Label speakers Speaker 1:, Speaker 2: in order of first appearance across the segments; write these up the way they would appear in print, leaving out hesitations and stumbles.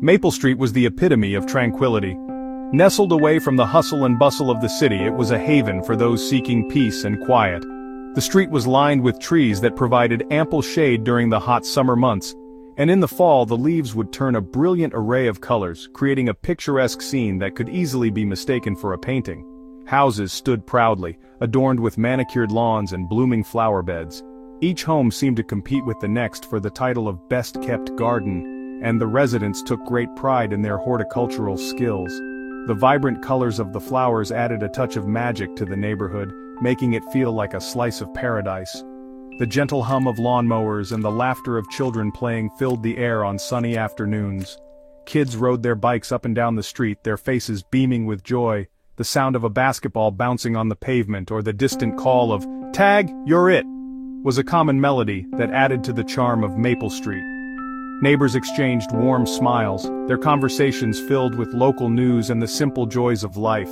Speaker 1: Maple Street was the epitome of tranquility. Nestled away from the hustle and bustle of the city, it was a haven for those seeking peace and quiet. The street was lined with trees that provided ample shade during the hot summer months, and in the fall the leaves would turn a brilliant array of colors, creating a picturesque scene that could easily be mistaken for a painting. Houses stood proudly, adorned with manicured lawns and blooming flower beds. Each home seemed to compete with the next for the title of best-kept garden, and the residents took great pride in their horticultural skills. The vibrant colors of the flowers added a touch of magic to the neighborhood, making it feel like a slice of paradise. The gentle hum of lawnmowers and the laughter of children playing filled the air on sunny afternoons. Kids rode their bikes up and down the street, their faces beaming with joy. The sound of a basketball bouncing on the pavement or the distant call of, "Tag, you're it!" was a common melody that added to the charm of Maple Street. Neighbors exchanged warm smiles, their conversations filled with local news and the simple joys of life.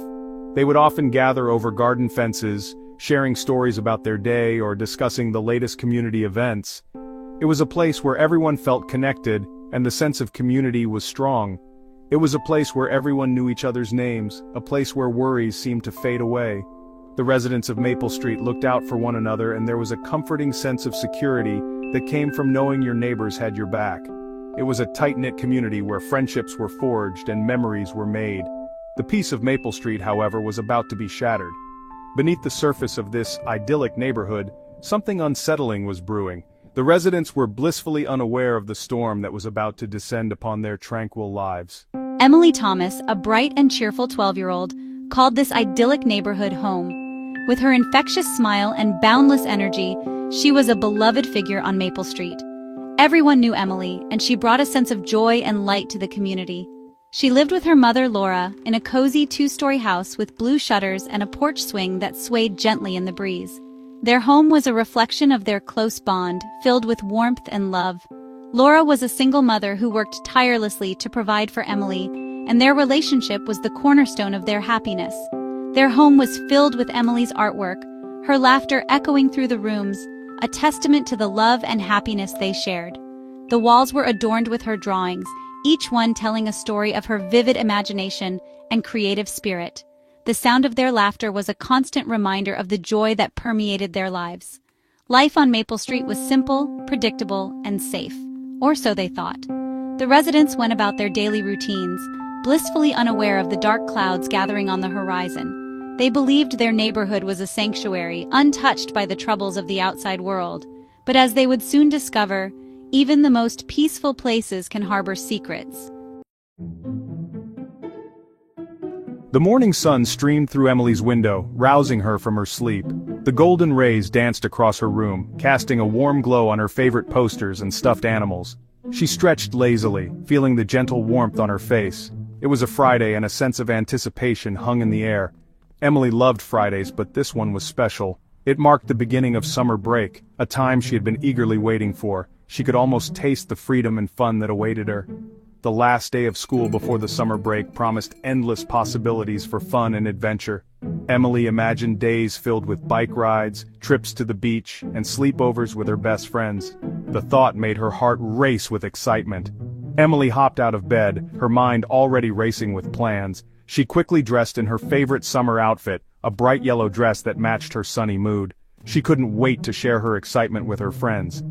Speaker 1: They would often gather over garden fences, sharing stories about their day or discussing the latest community events. It was a place where everyone felt connected, and the sense of community was strong. It was a place where everyone knew each other's names, a place where worries seemed to fade away. The residents of Maple Street looked out for one another, and there was a comforting sense of security that came from knowing your neighbors had your back. It was a tight-knit community where friendships were forged and memories were made. The peace of Maple Street, however, was about to be shattered. Beneath the surface of this idyllic neighborhood, something unsettling was brewing. The residents were blissfully unaware of the storm that was about to descend upon their tranquil lives.
Speaker 2: Emily Thomas, a bright and cheerful 12-year-old, called this idyllic neighborhood home. With her infectious smile and boundless energy, she was a beloved figure on Maple Street. Everyone knew Emily, and she brought a sense of joy and light to the community. She lived with her mother, Laura, in a cozy 2-story house with blue shutters and a porch swing that swayed gently in the breeze. Their home was a reflection of their close bond, filled with warmth and love. Laura was a single mother who worked tirelessly to provide for Emily, and their relationship was the cornerstone of their happiness. Their home was filled with Emily's artwork, her laughter echoing through the rooms, a testament to the love and happiness they shared. The walls were adorned with her drawings, each one telling a story of her vivid imagination and creative spirit. The sound of their laughter was a constant reminder of the joy that permeated their lives. Life on Maple Street was simple, predictable, and safe. Or so they thought. The residents went about their daily routines, blissfully unaware of the dark clouds gathering on the horizon. They believed their neighborhood was a sanctuary, untouched by the troubles of the outside world. But as they would soon discover, even the most peaceful places can harbor secrets.
Speaker 1: The morning sun streamed through Emily's window, rousing her from her sleep. The golden rays danced across her room, casting a warm glow on her favorite posters and stuffed animals. She stretched lazily, feeling the gentle warmth on her face. It was a Friday, and a sense of anticipation hung in the air. Emily loved Fridays, but this one was special. It marked the beginning of summer break, a time she had been eagerly waiting for. She could almost taste the freedom and fun that awaited her. The last day of school before the summer break promised endless possibilities for fun and adventure. Emily imagined days filled with bike rides, trips to the beach, and sleepovers with her best friends. The thought made her heart race with excitement. Emily hopped out of bed, her mind already racing with plans. She quickly dressed in her favorite summer outfit, a bright yellow dress that matched her sunny mood. She couldn't wait to share her excitement with her friends.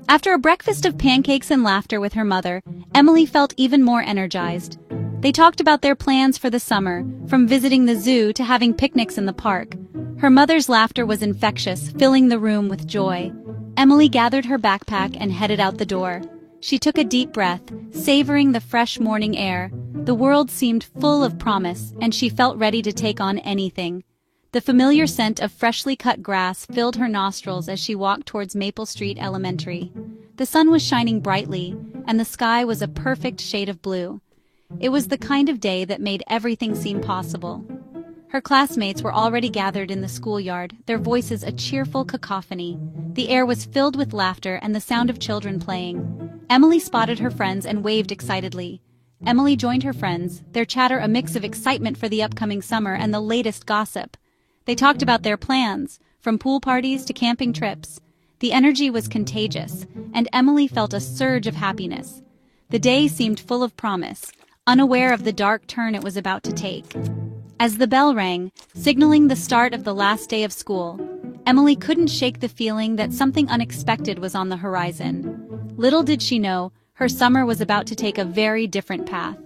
Speaker 2: After a breakfast of pancakes and laughter with her mother, Emily felt even more energized. They talked about their plans for the summer, from visiting the zoo to having picnics in the park. Her mother's laughter was infectious, filling the room with joy. Emily gathered her backpack and headed out the door. She took a deep breath, savoring the fresh morning air. The world seemed full of promise, and she felt ready to take on anything. The familiar scent of freshly cut grass filled her nostrils as she walked towards Maple Street Elementary. The sun was shining brightly, and the sky was a perfect shade of blue. It was the kind of day that made everything seem possible. Her classmates were already gathered in the schoolyard, their voices a cheerful cacophony. The air was filled with laughter and the sound of children playing. Emily spotted her friends and waved excitedly. Emily joined her friends, their chatter a mix of excitement for the upcoming summer and the latest gossip. They talked about their plans, from pool parties to camping trips. The energy was contagious, and Emily felt a surge of happiness. The day seemed full of promise, unaware of the dark turn it was about to take. As the bell rang, signaling the start of the last day of school, Emily couldn't shake the feeling that something unexpected was on the horizon. Little did she know, her summer was about to take a very different path.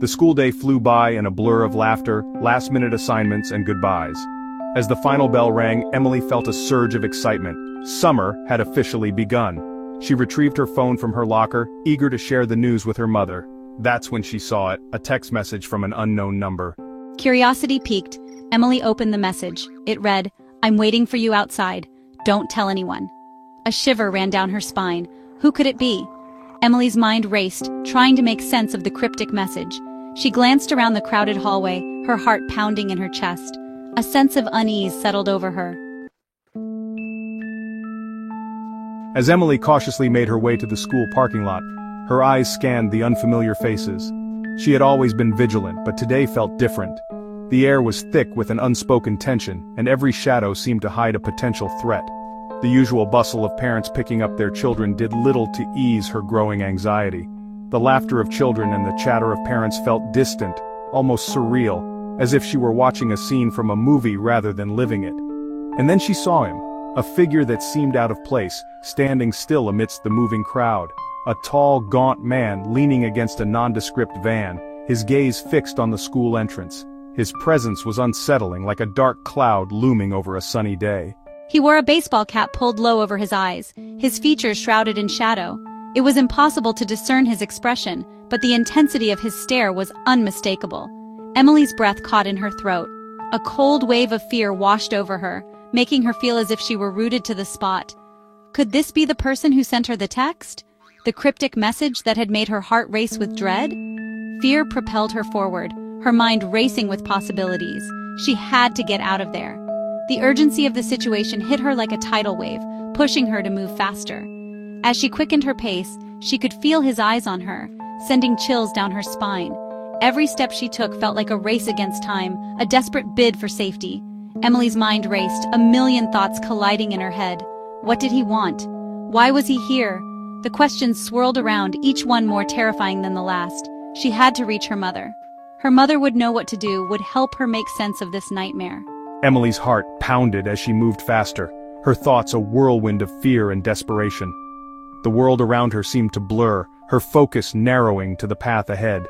Speaker 1: The school day flew by in a blur of laughter, last-minute assignments, and goodbyes. As the final bell rang, Emily felt a surge of excitement. Summer had officially begun. She retrieved her phone from her locker, eager to share the news with her mother. That's when she saw it, a text message from an unknown number.
Speaker 2: Curiosity piqued, Emily opened the message. It read, "I'm waiting for you outside. Don't tell anyone." A shiver ran down her spine. Who could it be? Emily's mind raced, trying to make sense of the cryptic message. She glanced around the crowded hallway, her heart pounding in her chest. A sense of unease settled over her.
Speaker 1: As Emily cautiously made her way to the school parking lot, her eyes scanned the unfamiliar faces. She had always been vigilant, but today felt different. The air was thick with an unspoken tension, and every shadow seemed to hide a potential threat. The usual bustle of parents picking up their children did little to ease her growing anxiety. The laughter of children and the chatter of parents felt distant, almost surreal, as if she were watching a scene from a movie rather than living it. And then she saw him, a figure that seemed out of place, standing still amidst the moving crowd. A tall, gaunt man leaning against a nondescript van, his gaze fixed on the school entrance. His presence was unsettling, like a dark cloud looming over a sunny day.
Speaker 2: He wore a baseball cap pulled low over his eyes, his features shrouded in shadow. It was impossible to discern his expression, but the intensity of his stare was unmistakable. Emily's breath caught in her throat. A cold wave of fear washed over her, making her feel as if she were rooted to the spot. Could this be the person who sent her the text? The cryptic message that had made her heart race with dread? Fear propelled her forward, her mind racing with possibilities. She had to get out of there. The urgency of the situation hit her like a tidal wave, pushing her to move faster. As she quickened her pace, she could feel his eyes on her, sending chills down her spine. Every step she took felt like a race against time, a desperate bid for safety. Emily's mind raced, a million thoughts colliding in her head. What did he want? Why was he here? The questions swirled around, each one more terrifying than the last. She had to reach her mother. Her mother would know what to do, would help her make sense of this nightmare.
Speaker 1: Emily's heart pounded as she moved faster, her thoughts a whirlwind of fear and desperation. The world around her seemed to blur, her focus narrowing to the path ahead.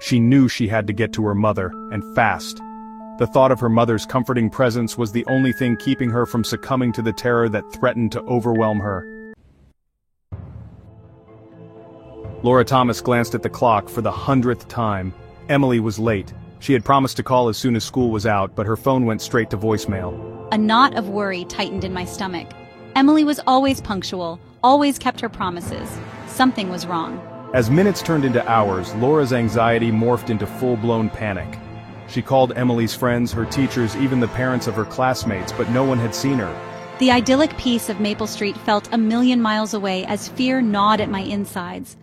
Speaker 1: She knew she had to get to her mother, and fast. The thought of her mother's comforting presence was the only thing keeping her from succumbing to the terror that threatened to overwhelm her. Laura Thomas glanced at the clock for the 100th time. Emily was late. She had promised to call as soon as school was out, but her phone went straight to voicemail.
Speaker 2: A knot of worry tightened in my stomach. Emily was always punctual, always kept her promises. Something was wrong.
Speaker 1: As minutes turned into hours, Laura's anxiety morphed into full-blown panic. She called Emily's friends, her teachers, even the parents of her classmates, but no one had seen her.
Speaker 2: The idyllic peace of Maple Street felt a million miles away as fear gnawed at my insides.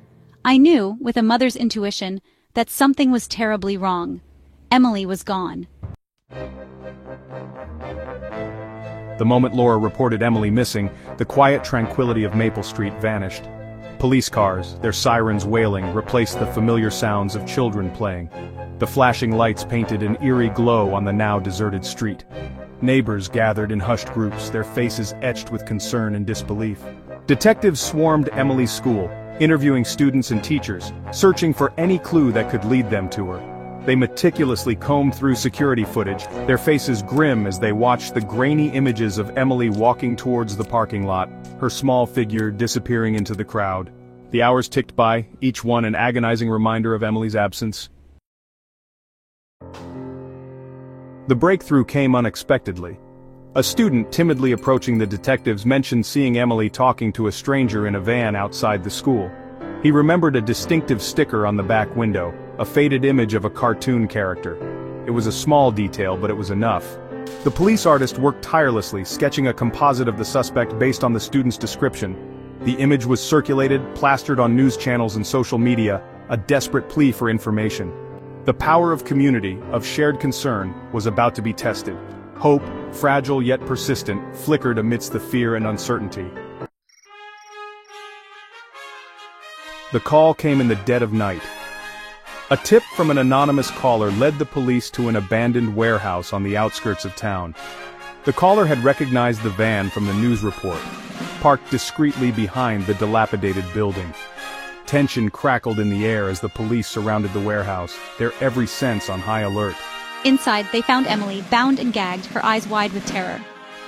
Speaker 2: I knew, with a mother's intuition, that something was terribly wrong. Emily was gone.
Speaker 1: The moment Laura reported Emily missing, the quiet tranquility of Maple Street vanished. Police cars, their sirens wailing, replaced the familiar sounds of children playing. The flashing lights painted an eerie glow on the now deserted street. Neighbors gathered in hushed groups, their faces etched with concern and disbelief. Detectives swarmed Emily's school, interviewing students and teachers, searching for any clue that could lead them to her. They meticulously combed through security footage, their faces grim as they watched the grainy images of Emily walking towards the parking lot, her small figure disappearing into the crowd. The hours ticked by, each one an agonizing reminder of Emily's absence. The breakthrough came unexpectedly. A student timidly approaching the detectives mentioned seeing Emily talking to a stranger in a van outside the school. He remembered a distinctive sticker on the back window, a faded image of a cartoon character. It was a small detail, but it was enough. The police artist worked tirelessly, sketching a composite of the suspect based on the student's description. The image was circulated, plastered on news channels and social media, a desperate plea for information. The power of community, of shared concern, was about to be tested. Hope, fragile yet persistent, flickered amidst the fear and uncertainty. The call came in the dead of night. A tip from an anonymous caller led the police to an abandoned warehouse on the outskirts of town. The caller had recognized the van from the news report, parked discreetly behind the dilapidated building. Tension crackled in the air as the police surrounded the warehouse, their every sense on high alert.
Speaker 2: Inside, they found Emily, bound and gagged, her eyes wide with terror.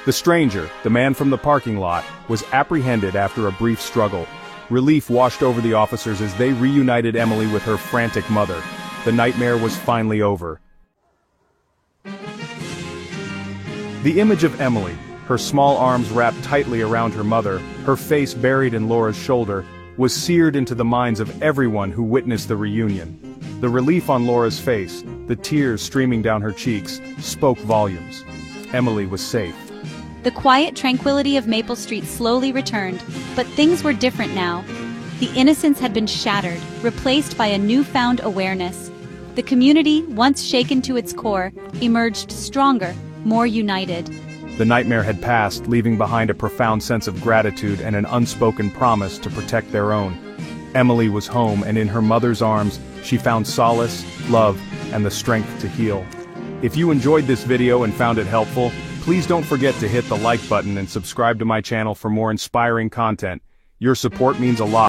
Speaker 1: The stranger, the man from the parking lot, was apprehended after a brief struggle. Relief washed over the officers as they reunited Emily with her frantic mother. The nightmare was finally over. The image of Emily, her small arms wrapped tightly around her mother, her face buried in Laura's shoulder, was seared into the minds of everyone who witnessed the reunion. The relief on Laura's face, the tears streaming down her cheeks, spoke volumes. Emily was safe.
Speaker 2: The quiet tranquility of Maple Street slowly returned, but things were different now. The innocence had been shattered, replaced by a newfound awareness. The community, once shaken to its core, emerged stronger, more united.
Speaker 1: The nightmare had passed, leaving behind a profound sense of gratitude and an unspoken promise to protect their own. Emily was home, and in her mother's arms, she found solace, love, and the strength to heal. If you enjoyed this video and found it helpful, please don't forget to hit the like button and subscribe to my channel for more inspiring content. Your support means a lot.